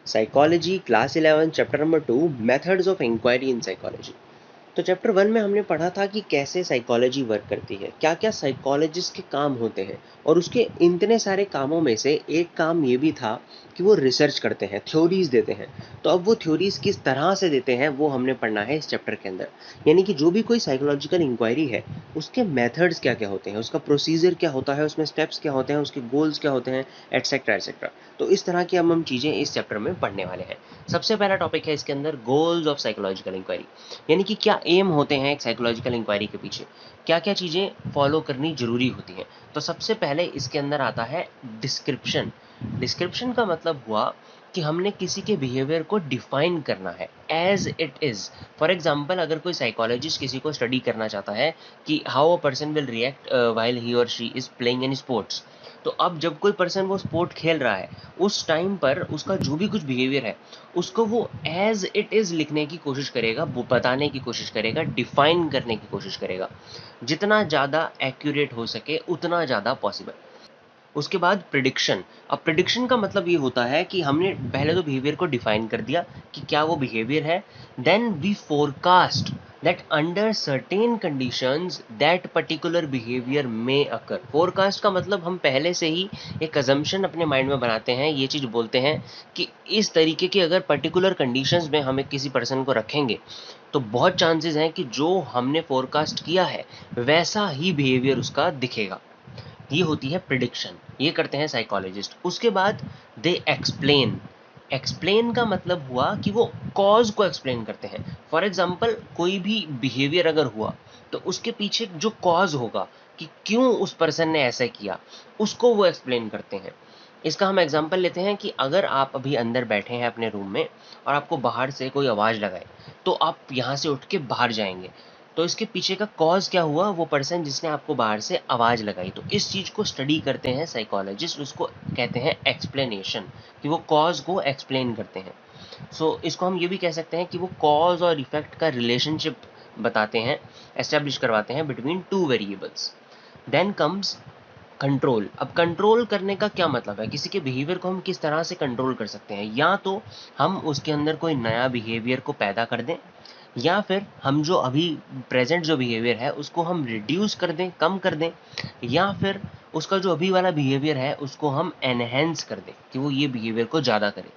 Psychology class 11 chapter number 2 methods of inquiry in psychology. तो chapter 1 में हमने पढ़ा था कि कैसे साइकोलॉजी वर्क करती है, क्या क्या साइकोलॉजिस्ट के काम होते हैं, और उसके इतने सारे कामों में से एक काम ये भी था कि वो रिसर्च करते हैं, थ्योरीज देते हैं। तो अब वो थ्योरीज किस तरह से देते हैं वो हमने पढ़ना है इस चैप्टर के अंदर। यानी कि जो भी कोई साइकोलॉजिकल इंक्वायरी है उसके मेथड्स क्या क्या होते हैं, उसका प्रोसीजर क्या होता है, उसमें स्टेप्स क्या होते हैं, उसके गोल्स क्या होते हैं, एटसेट्रा एटसेट्रा। तो इस तरह की हम चीज़ें इस चैप्टर में पढ़ने वाले हैं। सबसे पहला टॉपिक है इसके अंदर गोल्स ऑफ साइकोलॉजिकल इंक्वायरी। यानी कि क्या एम होते हैं एक साइकोलॉजिकल इंक्वायरी के पीछे, क्या क्या चीज़ें फॉलो करनी जरूरी होती हैं। तो सबसे पहले इसके अंदर आता है डिस्क्रिप्शन। डिस्क्रिप्शन का मतलब हुआ कि हमने किसी के बिहेवियर को डिफाइन करना है as it is. For example, अगर कोई साइकोलॉजिस्ट किसी को स्टडी करना चाहता है कि how a person will react while he और she is playing any sports, तो अब जब कोई पर्सन वो स्पोर्ट खेल रहा है उस टाइम पर उसका जो भी कुछ बिहेवियर है उसको वो एज इट इज लिखने की कोशिश करेगा, वो बताने की कोशिश करेगा, डिफाइन करने की कोशिश करेगा। जितना ज़्यादा एक्यूरेट हो सके उतना ज़्यादा पॉसिबल। उसके बाद प्रिडिक्शन। अब प्रिडिक्शन का मतलब ये होता है कि हमने पहले तो बिहेवियर को डिफाइन कर दिया कि क्या वो बिहेवियर है, then we forecast that under certain conditions that particular behavior may occur। Forecast का मतलब हम पहले से ही एक अजम्पशन अपने माइंड में बनाते हैं, ये चीज़ बोलते हैं कि इस तरीके की अगर पर्टिकुलर कंडीशंस में हम एक किसी पर्सन को रखेंगे तो बहुत चांसेस हैं कि जो हमने फोरकास्ट किया है वैसा ही बिहेवियर उसका दिखेगा। ये होती है प्रिडिक्शन, ये करते हैं साइकोलॉजिस्ट। उसके बाद दे एक्सप्लेन। एक्सप्लेन का मतलब हुआ कि वो कॉज को एक्सप्लेन करते हैं। फॉर एग्जाम्पल, कोई भी बिहेवियर अगर हुआ तो उसके पीछे जो कॉज होगा कि क्यों उस पर्सन ने ऐसा किया, उसको वो एक्सप्लेन करते हैं। इसका हम एग्जाम्पल लेते हैं कि अगर आप अभी अंदर बैठे हैं अपने रूम में और आपको बाहर से कोई आवाज़ लगाए तो आप यहाँ से उठ के बाहर जाएंगे, तो इसके पीछे का कॉज क्या हुआ, वो पर्सन जिसने आपको बाहर से आवाज़ लगाई। तो इस चीज़ को स्टडी करते हैं साइकोलॉजिस्ट, उसको कहते हैं एक्सप्लेनेशन, कि वो कॉज को एक्सप्लेन करते हैं। सो इसको हम ये भी कह सकते हैं कि वो कॉज और इफेक्ट का रिलेशनशिप बताते हैं, एस्टेब्लिश करवाते हैं between two variables. Then comes control. अब कंट्रोल करने का क्या मतलब है, किसी के बिहेवियर को हम किस तरह से कंट्रोल कर सकते हैं। या तो हम उसके अंदर कोई नया बिहेवियर को पैदा कर दें, या फिर हम जो अभी प्रेजेंट जो बिहेवियर है उसको हम रिड्यूस कर दें, कम कर दें, या फिर उसका जो अभी वाला बिहेवियर है उसको हम एनहेंस कर दें कि वो ये बिहेवियर को ज़्यादा करे।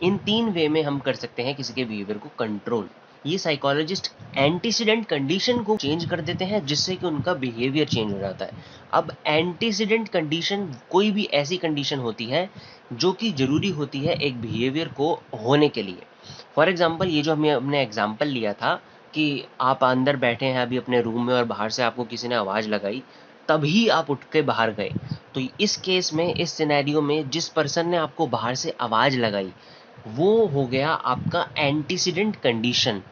इन तीन वे में हम कर सकते हैं किसी के बिहेवियर को कंट्रोल। ये साइकोलॉजिस्ट एंटीसीडेंट कंडीशन को चेंज कर देते हैं जिससे कि उनका बिहेवियर चेंज हो जाता है। अब एंटीसीडेंट कंडीशन कोई भी ऐसी कंडीशन होती है जो कि जरूरी होती है एक बिहेवियर को होने के लिए। फॉर एग्जाम्पल, ये जो हमने एग्जाम्पल लिया था कि आप अंदर बैठे हैं अभी अपने रूम में और बाहर से आपको किसी ने आवाज़ लगाई, तभी आप उठ के बाहर गए। तो इस केस में, इस सिनेरियो में, जिस पर्सन ने आपको बाहर से आवाज़ लगाई वो हो गया आपका एंटीसीडेंट कंडीशन।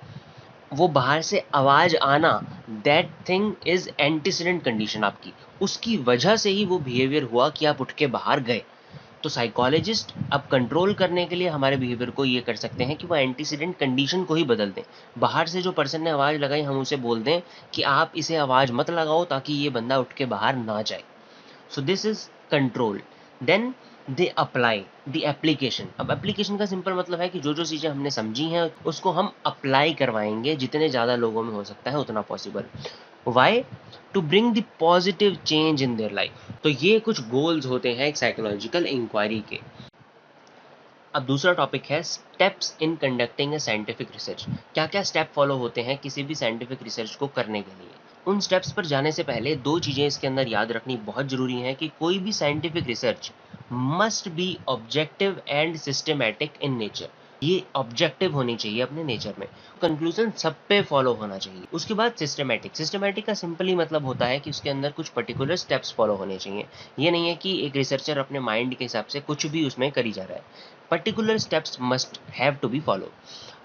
वो बाहर से आवाज़ आना, that thing is antecedent condition आपकी, उसकी वजह से ही वो बिहेवियर हुआ कि आप उठ के बाहर गए। तो साइकोलॉजिस्ट अब कंट्रोल करने के लिए हमारे बिहेवियर को ये कर सकते हैं कि वो एंटीसीडेंट कंडीशन को ही बदल दें। बाहर से जो पर्सन ने आवाज़ लगाई हम उसे बोल दें कि आप इसे आवाज़ मत लगाओ ताकि ये बंदा उठ के बाहर ना जाए। So this is control. Then they apply the application. अब एप्लीकेशन का सिंपल मतलब है कि जो जो चीज़ें हमने समझी हैं उसको हम अप्लाई करवाएंगे, जितने ज़्यादा लोगों में हो सकता है उतना possible. Why? To bring the positive change in their life. तो ये कुछ गोल्स होते हैं एक साइकोलॉजिकल इंक्वायरी के। अब दूसरा टॉपिक है steps in conducting A scientific research. क्या क्या स्टेप फॉलो होते हैं किसी भी साइंटिफिक रिसर्च को करने के लिए। उन स्टेप्स पर जाने से पहले दो चीज़ें इसके अंदर याद रखनी बहुत ज़रूरी है कि कोई भी scientific research must be objective and systematic in nature. ये ऑब्जेक्टिव होनी चाहिए अपने नेचर में, कंक्लूजन सब पे फॉलो होना चाहिए। उसके बाद सिस्टमेटिक। सिस्टमेटिक का सिंपली मतलब होता है कि उसके अंदर कुछ पर्टिकुलर स्टेप्स फॉलो होने चाहिए। ये नहीं है कि एक रिसर्चर अपने माइंड के हिसाब से कुछ भी उसमें करी जा रहा है। Particular steps must have to be follow.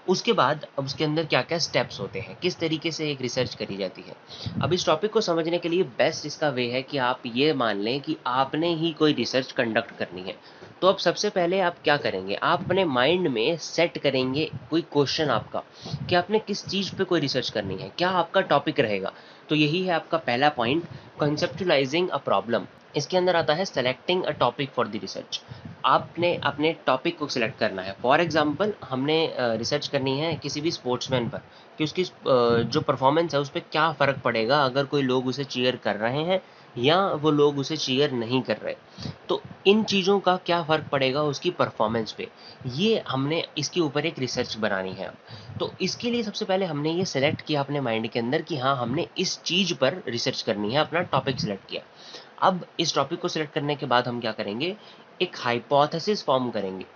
उसके बाद अब उसके अंदर क्या क्या स्टेप्स होते हैं, किस तरीके से एक रिसर्च करी जाती है। अब इस टॉपिक को समझने के लिए बेस्ट इसका वे है कि आप ये मान लें कि आपने ही कोई रिसर्च कंडक्ट करनी है। तो अब सबसे पहले आप क्या करेंगे, आप अपने माइंड में सेट करेंगे कोई क्वेश्चन आपका कि आपने किस चीज़ पे कोई रिसर्च करनी है, क्या आपका टॉपिक रहेगा। तो यही है आपका पहला पॉइंट, कंसेप्चुलाइजिंग अ प्रॉब्लम। इसके अंदर आता है selecting a topic for the research. आपने अपने टॉपिक को सिलेक्ट करना है। फॉर एग्जांपल हमने रिसर्च करनी है किसी भी स्पोर्ट्समैन पर कि उसकी जो परफॉर्मेंस है उस पे क्या फ़र्क पड़ेगा अगर कोई लोग उसे चीयर कर रहे हैं या वो लोग उसे चीयर नहीं कर रहे। तो इन चीज़ों का क्या फ़र्क पड़ेगा उसकी परफॉर्मेंस पे, ये हमने इसके ऊपर एक रिसर्च बनानी है अब। तो इसके लिए सबसे पहले हमने ये सेलेक्ट किया अपने माइंड के अंदर कि हाँ, हमने इस चीज़ पर रिसर्च करनी है, अपना टॉपिक सिलेक्ट किया। अब इस टॉपिक को सिलेक्ट करने के बाद हम क्या करेंगे, एक हाइपोथेसिस फॉर्म करेंगे।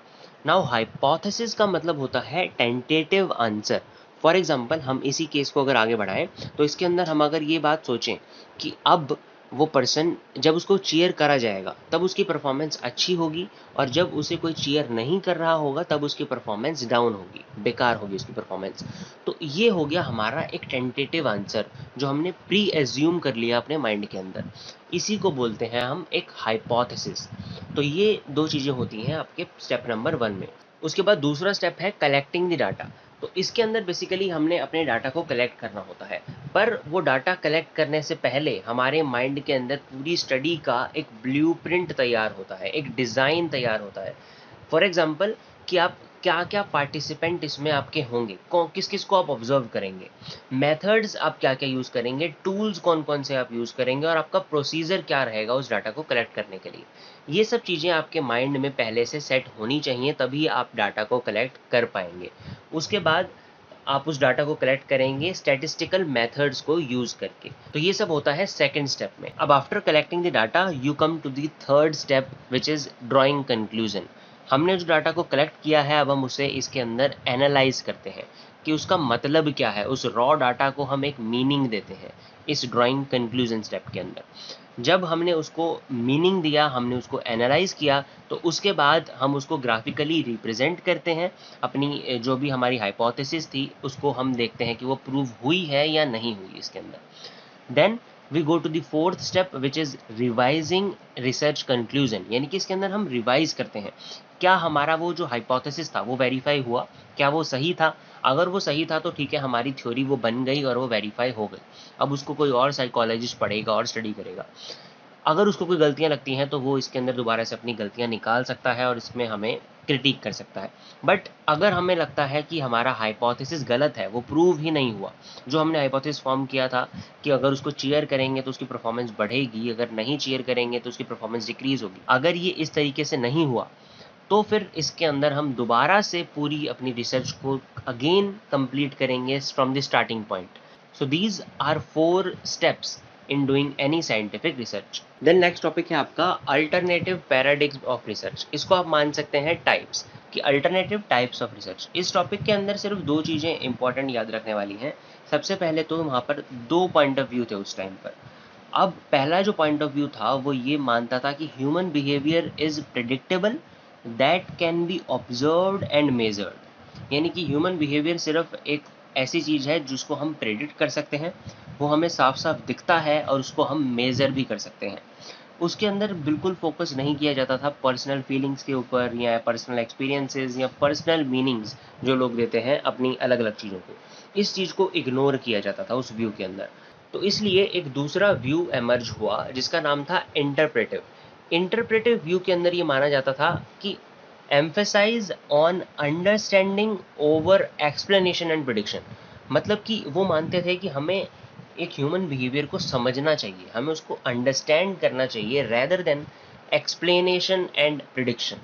नाउ हाइपोथेसिस का मतलब होता है टेंटेटिव आंसर। फॉर एग्जांपल हम इसी केस को अगर आगे बढ़ाएं तो इसके अंदर हम अगर ये बात सोचें कि अब वो पर्सन जब उसको चीयर करा जाएगा तब उसकी परफॉर्मेंस अच्छी होगी और जब उसे कोई चीयर नहीं कर रहा होगा तब उसकी परफॉर्मेंस डाउन होगी, बेकार होगी उसकी परफॉर्मेंस। तो ये हो गया हमारा एक टेंटेटिव आंसर जो हमने प्री एज्यूम कर लिया अपने माइंड के अंदर। इसी को बोलते हैं हम एक हाइपोथेसिस। तो ये दो चीज़ें होती हैं आपके स्टेप नंबर 1 में। उसके बाद दूसरा स्टेप है कलेक्टिंग द डाटा। तो इसके अंदर बेसिकली हमने अपने डाटा को कलेक्ट करना होता है, पर वो डाटा कलेक्ट करने से पहले हमारे माइंड के अंदर पूरी स्टडी का एक ब्लूप्रिंट तैयार होता है, एक डिज़ाइन तैयार होता है। फॉर एग्जांपल कि आप क्या-क्या पार्टिसिपेंट इसमें आपके होंगे, किस-किस को आप ऑब्जर्व करेंगे, मेथड्स आप क्या-क्या यूज़ करेंगे, टूल्स कौन-कौन से आप यूज़ करेंगे और आपका प्रोसीजर क्या रहेगा उस डाटा को कलेक्ट करने के लिए। ये सब चीज़ें आपके माइंड में पहले से सेट होनी चाहिए, तभी आप डाटा को कलेक्ट कर पाएँगे। उसके बाद आप उस डाटा को कलेक्ट करेंगे स्टैटिस्टिकल मेथड्स को यूज़ करके। तो ये सब होता है सेकंड स्टेप में। अब after collecting the data you come to the third step which is drawing conclusion. हमने जो डाटा को कलेक्ट किया है अब हम उसे इसके अंदर एनालाइज करते हैं कि उसका मतलब क्या है। उस रॉ डाटा को हम एक मीनिंग देते हैं इस ड्राइंग कंक्लूजन स्टेप के अंदर। जब हमने उसको मीनिंग दिया, हमने उसको एनालाइज किया, तो उसके बाद हम उसको ग्राफिकली रिप्रेजेंट करते हैं। अपनी जो भी हमारी हाइपोथेसिस थी उसको हम देखते हैं कि वो प्रूव हुई है या नहीं हुई इसके अंदर। Then we go to the fourth step which is revising research conclusion. यानी कि इसके अंदर हम रिवाइज करते हैं क्या हमारा वो जो हाइपोथेसिस था वो वेरीफाई हुआ, क्या वो सही था। अगर वो सही था तो ठीक है, हमारी थ्योरी वो बन गई और वो वेरीफाई हो गई। अब उसको कोई और साइकोलॉजिस्ट पढ़ेगा और स्टडी करेगा। अगर उसको कोई गलतियाँ लगती हैं तो वो इसके अंदर दोबारा से अपनी गलतियाँ निकाल सकता है और इसमें हमें क्रिटिक कर सकता है। बट अगर हमें लगता है कि हमारा हाइपोथेसिस गलत है, वो प्रूव ही नहीं हुआ, जो हमने हाइपोथेसिस फॉर्म किया था कि अगर उसको चीयर करेंगे तो उसकी परफॉर्मेंस बढ़ेगी, अगर नहीं चीयर करेंगे तो उसकी परफॉर्मेंस डिक्रीज होगी, अगर ये इस तरीके से नहीं हुआ तो फिर इसके अंदर हम दोबारा से पूरी अपनी रिसर्च को अगेन कंप्लीट करेंगे from the starting point. So these are 4 steps in doing any scientific research. Then next topic है आपका अल्टरनेटिव पैराडिग्म ऑफ रिसर्च। इसको आप मान सकते हैं टाइप्स, कि अल्टरनेटिव टाइप्स ऑफ रिसर्च। इस टॉपिक के अंदर सिर्फ 2 चीज़ें इंपॉर्टेंट याद रखने वाली हैं। सबसे पहले तो वहाँ पर 2 पॉइंट ऑफ व्यू थे उस टाइम पर। अब पहला जो पॉइंट ऑफ व्यू था वो ये मानता था कि human behaviour is predictable that can be observed and measured. यानी कि ह्यूमन बिहेवियर सिर्फ एक ऐसी चीज़ है जिसको हम प्रेडिक्ट कर सकते हैं, वो हमें साफ साफ दिखता है और उसको हम मेज़र भी कर सकते हैं। उसके अंदर बिल्कुल फोकस नहीं किया जाता था पर्सनल फीलिंग्स के ऊपर या पर्सनल एक्सपीरियंसेस या पर्सनल मीनिंग्स जो लोग देते हैं अपनी अलग अलग चीज़ों को। इस चीज़ को इग्नोर किया जाता था उस व्यू के अंदर। तो इसलिए एक दूसरा व्यू एमर्ज हुआ जिसका नाम था इंटरप्रेटिव। इंटरप्रेटिव व्यू के अंदर ये माना जाता था कि emphasise on understanding over explanation and prediction. मतलब कि वो मानते थे कि हमें एक ह्यूमन बिहेवियर को समझना चाहिए, हमें उसको अंडरस्टैंड करना चाहिए rather than explanation and prediction.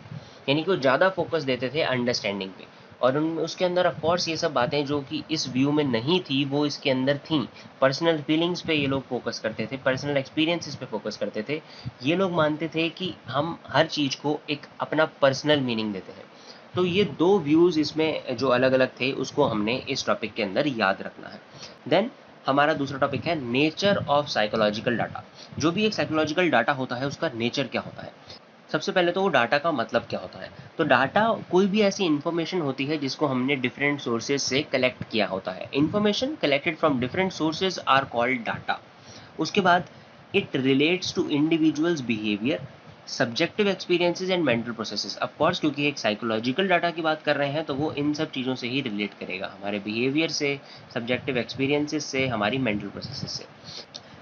यानी कि वो ज़्यादा फोकस देते थे अंडरस्टैंडिंग पे। और उसके अंदर ऑफ कोर्स ये सब बातें जो कि इस व्यू में नहीं थी वो इसके अंदर थी। पर्सनल फीलिंग्स पे ये लोग फोकस करते थे, पर्सनल एक्सपीरियंसेस पे फोकस करते थे। ये लोग मानते थे कि हम हर चीज़ को एक अपना पर्सनल मीनिंग देते हैं। तो ये 2 व्यूज़ इसमें जो अलग अलग थे उसको हमने इस टॉपिक के अंदर याद रखना है। देन हमारा दूसरा टॉपिक है नेचर ऑफ साइकोलॉजिकल डाटा। जो भी एक साइकोलॉजिकल डाटा होता है उसका नेचर क्या होता है। सबसे पहले तो वो डाटा का मतलब क्या होता है। तो डाटा कोई भी ऐसी इन्फॉर्मेशन होती है जिसको हमने डिफरेंट सोर्सेज से कलेक्ट किया होता है। Information collected from different sources are called data. उसके बाद it relates to individuals behaviour, subjective experiences and mental processes. Of course क्योंकि एक साइकोलॉजिकल डाटा की बात कर रहे हैं तो वो इन सब चीज़ों से ही रिलेट करेगा, हमारे बिहेवियर से, सब्जेक्टिव एक्सपीरियंसेस से, हमारी मेंटल प्रोसेसेस से।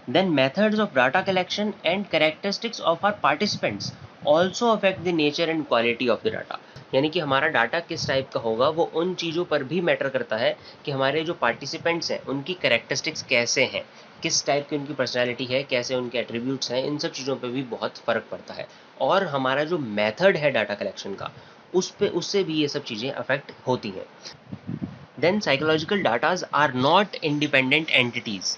Then methods of data collection and characteristics of our participants also affect the nature and quality of the data. यानी कि हमारा डाटा किस टाइप का होगा वो उन चीज़ों पर भी मैटर करता है कि हमारे जो पार्टिसिपेंट्स हैं उनकी कैरेक्टरिस्टिक्स कैसे हैं, किस टाइप की उनकी पर्सनैलिटी है, कैसे उनके एट्रीब्यूट्स हैं, इन सब चीज़ों पे भी बहुत फ़र्क पड़ता है। और हमारा जो मेथड है डाटा कलेक्शन का उससे भी ये सब चीज़ें अफेक्ट होती हैं। Then psychological datas are not independent entities.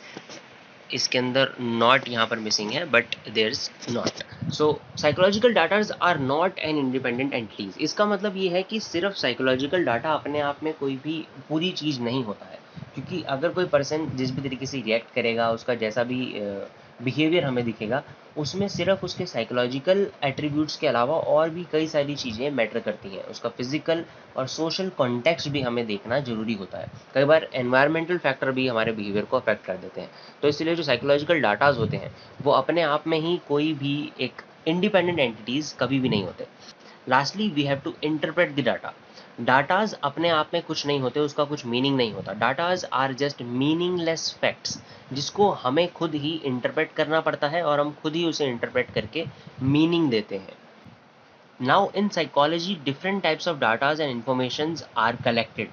इसके अंदर नॉट यहाँ पर मिसिंग है, but there is not. So psychological datas are not an independent entities. इसका मतलब ये है कि सिर्फ साइकोलॉजिकल डाटा अपने आप में कोई भी पूरी चीज़ नहीं होता है, क्योंकि अगर कोई पर्सन जिस भी तरीके से रिएक्ट करेगा, उसका जैसा भी बिहेवियर हमें दिखेगा, उसमें सिर्फ उसके साइकोलॉजिकल एट्रीब्यूट्स के अलावा और भी कई सारी चीज़ें मैटर करती हैं। उसका फिजिकल और सोशल कॉन्टेक्स्ट भी हमें देखना जरूरी होता है। कई बार एनवायरमेंटल फैक्टर भी हमारे बिहेवियर को अफेक्ट कर देते हैं। तो इसलिए जो साइकोलॉजिकल डाटाज होते हैं वो अपने आप में ही कोई भी एक इंडिपेंडेंट एंटिटीज कभी भी नहीं होते। Lastly we have to interpret the data. Datas अपने आप में कुछ नहीं होते, उसका कुछ मीनिंग नहीं होता। Datas are just meaningless facts जिसको हमें खुद ही इंटरप्रेट करना पड़ता है और हम खुद ही उसे इंटरप्रेट करके मीनिंग देते हैं। Now in psychology different types of datas and informations are collected.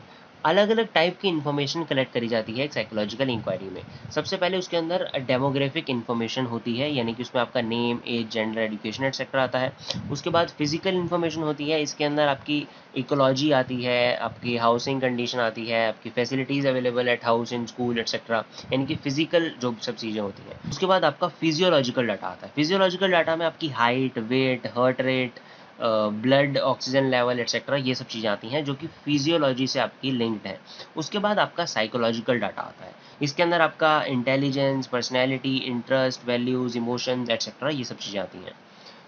अलग अलग टाइप की इन्फॉर्मेशन कलेक्ट करी जाती है एक साइकोलॉजिकल इंक्वायरी में। सबसे पहले उसके अंदर डेमोग्राफिक इन्फॉर्मेशन होती है, यानी कि उसमें आपका name, age, gender, education etcetera आता है। उसके बाद फिजिकल इन्फॉर्मेशन होती है, इसके अंदर आपकी इकोलॉजी आती है, आपकी हाउसिंग कंडीशन आती है, आपकी facilities available at house, in school etcetera, यानी कि फिजिकल जो सब चीज़ें होती हैं। उसके बाद आपका फिजियोलॉजिकल डाटा आता है। फिजियोलॉजिकल डाटा में आपकी height, weight, heart rate, blood oxygen level etcetera, ये सब चीज़ें आती हैं जो कि फिजियोलॉजी से आपकी लिंक्ड है। उसके बाद आपका साइकोलॉजिकल डाटा आता है। इसके अंदर आपका intelligence, personality, interest, values, emotions etcetera, ये सब चीज़ें आती हैं।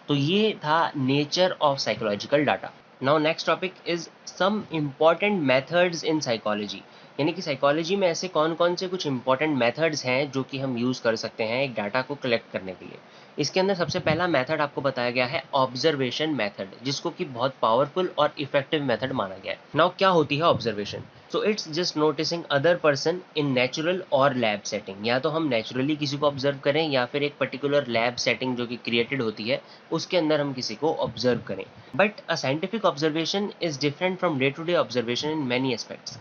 तो ये था nature of psychological data. Now next topic is some important methods in psychology. यानी कि साइकोलॉजी में ऐसे कौन कौन से कुछ इंपॉर्टेंट मेथड्स हैं जो कि हम यूज़ कर सकते हैं एक डाटा को कलेक्ट करने के लिए। इसके अंदर सबसे पहला मेथड आपको बताया गया है ऑब्जर्वेशन मेथड, जिसको कि बहुत पावरफुल और इफेक्टिव मेथड माना गया है। नाउ क्या होती है observation? So it's just noticing other person in natural और लैब सेटिंग। या तो हम नेचुरली किसी को ऑब्जर्व करें या फिर एक पर्टिकुलर लैब सेटिंग जो कि क्रिएटेड होती है उसके अंदर हम किसी को ऑब्जर्व करें। But a scientific observation is different from day to day observation in many aspects.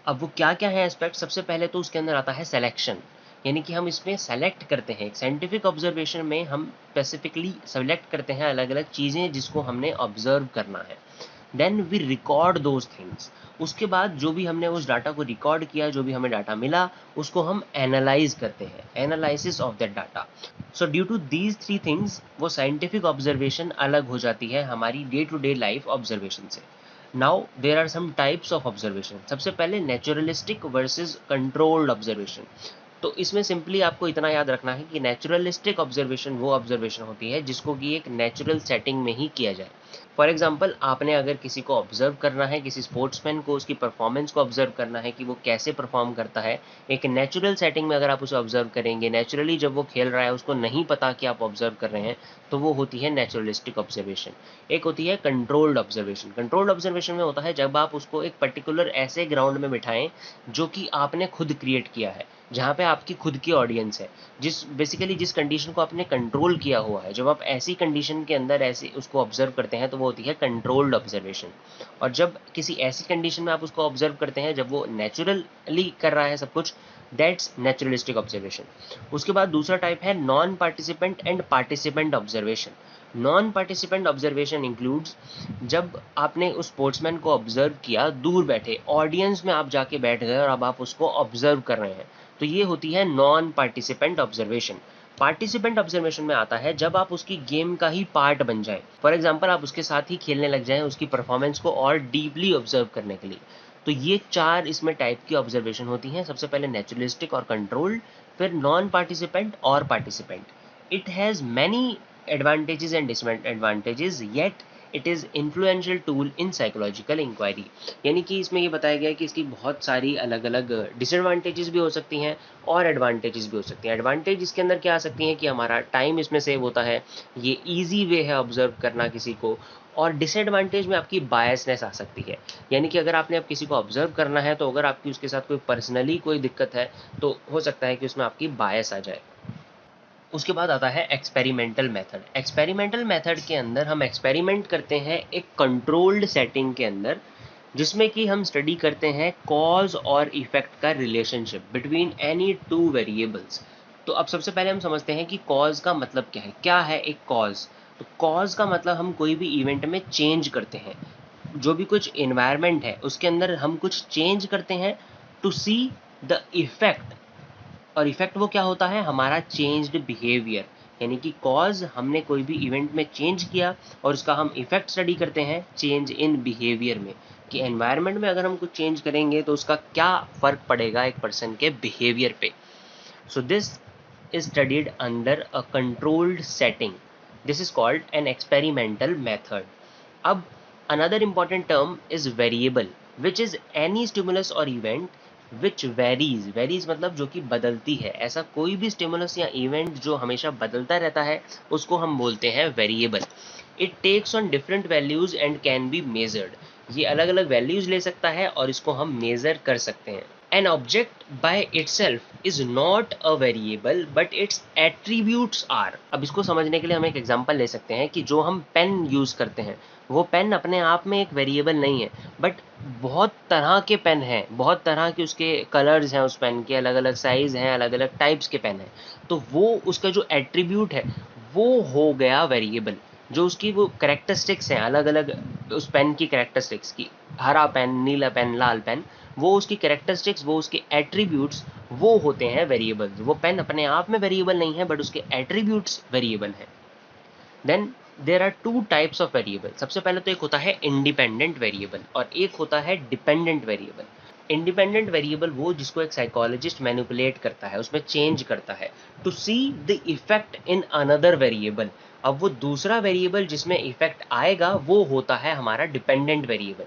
अब वो क्या क्या है एस्पेक्ट? सबसे पहले तो उसके अंदर आता है सिलेक्शन, यानी कि हम इसमें सेलेक्ट करते हैं। साइंटिफिक ऑब्जर्वेशन में हम स्पेसिफिकली सेलेक्ट करते हैं अलग अलग चीज़ें जिसको हमने ऑब्जर्व करना है। Then we record those things. उसके बाद जो भी हमने उस डाटा को रिकॉर्ड किया, जो भी हमें डाटा मिला, उसको हम एनालाइज करते हैं, analysis of that data. So due to these three things वो साइंटिफिक ऑब्जर्वेशन अलग हो जाती है हमारी day to day life observation से। Now there are some types of observation. सबसे पहले नेचुरलिस्टिक वर्सेस कंट्रोल्ड ऑब्जर्वेशन। तो इसमें सिंपली आपको इतना याद रखना है कि नेचुरलिस्टिक ऑब्जर्वेशन वो ऑब्जर्वेशन होती है जिसको कि एक नेचुरल सेटिंग में ही किया जाए। फॉर एग्जाम्पल, आपने अगर किसी को ऑब्जर्व करना है, किसी स्पोर्ट्समैन को उसकी परफॉर्मेंस को ऑब्जर्व करना है कि वो कैसे परफॉर्म करता है, एक नेचुरल सेटिंग में अगर आप उसे ऑब्जर्व करेंगे, नेचुरली जब वो खेल रहा है उसको नहीं पता कि आप ऑब्जर्व कर रहे हैं, तो वो होती है नेचुरलिस्टिक ऑब्जर्वेशन। एक होती है कंट्रोल्ड ऑब्जर्वेशन। कंट्रोल्ड ऑब्जर्वेशन में होता है जब आप उसको एक पर्टिकुलर ऐसे ग्राउंड में बिठाएं जो कि आपने खुद क्रिएट किया है, जहाँ पे आपकी खुद की ऑडियंस है, जिस कंडीशन को आपने कंट्रोल किया हुआ है। जब आप ऐसी कंडीशन के अंदर ऐसे उसको ऑब्जर्व करते हैं तो वो होती है कंट्रोल्ड ऑब्जर्वेशन। और जब किसी ऐसी कंडीशन में आप उसको ऑब्जर्व करते हैं जब वो नेचुरली कर रहा है सब कुछ, दैट्स नेचुरलिस्टिक ऑब्जर्वेशन। उसके बाद दूसरा टाइप है non participant and participant observation. Non participant observation includes जब आपने उस स्पोर्ट्समैन को ऑब्जर्व किया दूर बैठे, ऑडियंस में आप जाके बैठ गए और अब आप उसको ऑब्जर्व कर रहे हैं, तो ये होती है non participant observation. Participant observation में आता है जब आप उसकी गेम का ही पार्ट बन जाएं। फॉर एग्जांपल, आप उसके साथ ही खेलने लग जाएं उसकी परफॉर्मेंस को और डीपली ऑब्जर्व करने के लिए। तो ये चार इसमें टाइप की ऑब्जर्वेशन होती हैं। सबसे पहले नेचुरलिस्टिक और कंट्रोल्ड, फिर नॉन पार्टिसिपेंट और participant. It has many advantages and disadvantages, yet it is influential tool in psychological inquiry। यानी कि इसमें ये बताया गया है कि इसकी बहुत सारी अलग अलग डिसएडवांटेजेस भी हो सकती हैं और एडवांटेजेस भी हो सकती हैं। एडवांटेज इसके अंदर क्या आ सकती हैं कि हमारा टाइम इसमें सेव होता है, ये ईजी वे है ऑब्जर्व करना किसी को। और डिसएडवांटेज में आपकी बायसनेस आ सकती है, यानी कि अगर आपने अब किसी को ऑब्जर्व करना है तो अगर आपकी उसके साथ कोई पर्सनली कोई दिक्कत है तो हो सकता है कि उसमें आपकी बायस आ जाए। उसके बाद आता है एक्सपेरिमेंटल मेथड। एक्सपेरिमेंटल मेथड के अंदर हम एक्सपेरिमेंट करते हैं एक कंट्रोल्ड सेटिंग के अंदर, जिसमें कि हम स्टडी करते हैं कॉज और इफेक्ट का relationship between any two variables. तो अब सबसे पहले हम समझते हैं कि कॉज का मतलब क्या है एक कॉज। तो कॉज का मतलब हम कोई भी इवेंट में चेंज करते हैं, जो भी कुछ इन्वायरमेंट है उसके अंदर हम कुछ चेंज करते हैं टू सी द इफेक्ट। और इफेक्ट वो क्या होता है, हमारा चेंज्ड बिहेवियर। यानी कि कॉज हमने कोई भी इवेंट में चेंज किया और उसका हम इफेक्ट स्टडी करते हैं चेंज इन बिहेवियर में, कि एनवायरनमेंट में अगर हम कुछ चेंज करेंगे तो उसका क्या फर्क पड़ेगा एक पर्सन के बिहेवियर पे। So this is studied under a controlled setting. This is called an experimental method. अब another important term is variable, which is any stimulus or event which varies मतलब जो कि बदलती है। ऐसा कोई भी स्टिमुलस या इवेंट जो हमेशा बदलता रहता है उसको हम बोलते हैं variable. It takes on different values and can be measured. ये अलग अलग वैल्यूज ले सकता है और इसको हम मेजर कर सकते हैं। An object by itself is not a variable but its attributes are। अब इसको समझने के लिए हम एक एग्जांपल ले सकते हैं कि जो हम पेन यूज करते हैं वो पेन अपने आप में एक वेरिएबल नहीं है, बट बहुत तरह के पेन हैं, बहुत तरह के उसके कलर्स हैं, उस पेन के अलग अलग साइज हैं, अलग अलग टाइप्स के पेन हैं। तो वो उसका जो एट्रीब्यूट है वो हो गया वेरिएबल। जो उसकी वो करेक्टरिस्टिक्स हैं अलग अलग उस पेन की करेक्टरिस्टिक्स की, हरा पेन, नीला पेन, लाल पेन, वो उसकी करेक्टरिस्टिक्स, वो उसके एट्रीब्यूट्स, वो होते हैं वेरिएबल्स। वो पेन अपने आप में वेरिएबल नहीं है बट उसके एट्रीब्यूट्स वेरिएबल हैं। Then there are two types of variable. सबसे पहले तो एक होता है इंडिपेंडेंट वेरिएबल और एक होता है डिपेंडेंट वेरिएबल। इंडिपेंडेंट वेरिएबल वो जिसको एक साइकोलॉजिस्ट मैनिपुलेट करता है, उसमें चेंज करता है to see the effect in another variable. अब वो दूसरा वेरिएबल जिसमें इफेक्ट आएगा वो होता है हमारा dependent variable.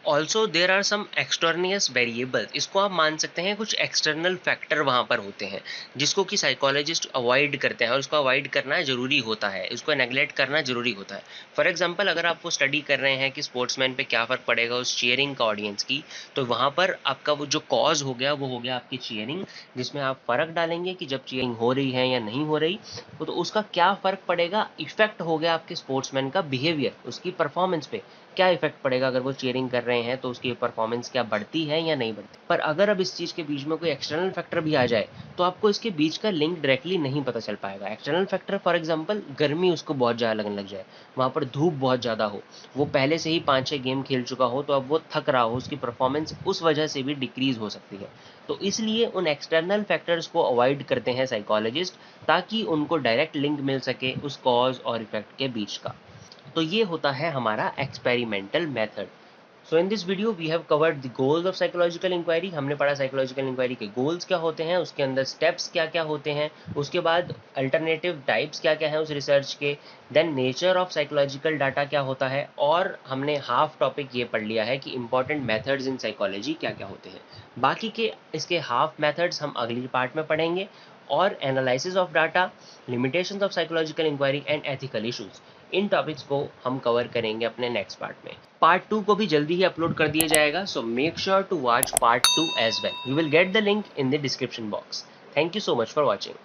Also there are some extraneous variables. इसको आप मान सकते हैं कुछ एक्सटर्नल फैक्टर वहाँ पर होते हैं जिसको कि साइकोलॉजिस्ट अवॉइड करते हैं और उसको अवॉइड करना ज़रूरी होता है, उसको नेगलेक्ट करना ज़रूरी होता है। फॉर एग्जांपल अगर आप वो स्टडी कर रहे हैं कि स्पोर्ट्समैन पे क्या फ़र्क पड़ेगा उस चीयरिंग का ऑडियंस की, तो वहाँ पर आपका वो जो कॉज हो गया वो हो गया आपकी चीयरिंग, जिसमें आप फ़र्क डालेंगे कि जब चीयरिंग हो रही है या नहीं हो रही तो उसका क्या फ़र्क पड़ेगा। इफेक्ट हो गया आपके स्पोर्ट्समैन का बिहेवियर, उसकी परफॉर्मेंस पे क्या इफेक्ट पड़ेगा। अगर वो चीयरिंग कर रहे हैं तो उसकी परफॉर्मेंस क्या बढ़ती है या नहीं बढ़ती। पर अगर अब इस चीज़ के बीच में कोई एक्सटर्नल फैक्टर भी आ जाए तो आपको इसके बीच का लिंक डायरेक्टली नहीं पता चल पाएगा। एक्सटर्नल फैक्टर फॉर एग्जांपल गर्मी उसको बहुत ज़्यादा लगने लग जाए, वहाँ पर धूप बहुत ज़्यादा हो, वो पहले से ही 5-6 गेम खेल चुका हो तो अब वो थक रहा हो, उसकी परफॉर्मेंस उस वजह से भी डिक्रीज हो सकती है। तो इसलिए उन एक्सटर्नल फैक्टर्स को अवॉइड करते हैं साइकोलॉजिस्ट, ताकि उनको डायरेक्ट लिंक मिल सके उस कॉज और इफेक्ट के बीच का। तो ये होता है हमारा experimental method. So in this video we have covered the goals of psychological inquiry. हमने पढ़ा साइकोलॉजिकल इंक्वायरी के गोल्स क्या होते हैं, उसके अंदर स्टेप्स क्या क्या होते हैं, उसके बाद अल्टरनेटिव टाइप्स क्या क्या हैं उस रिसर्च के, then nature of psychological data क्या होता है, और हमने हाफ टॉपिक ये पढ़ लिया है कि इंपॉर्टेंट मेथड्स इन साइकोलॉजी क्या क्या होते हैं। बाकी के इसके हाफ मेथड्स हम अगली पार्ट में पढ़ेंगे, और analysis of data, limitations of psychological inquiry and ethical issues, इन टॉपिक्स को हम कवर करेंगे अपने नेक्स्ट पार्ट में। पार्ट 2 को भी जल्दी ही अपलोड कर दिया जाएगा, so make sure to watch part 2 as well. You will get the link in the description box. Thank you so much for watching.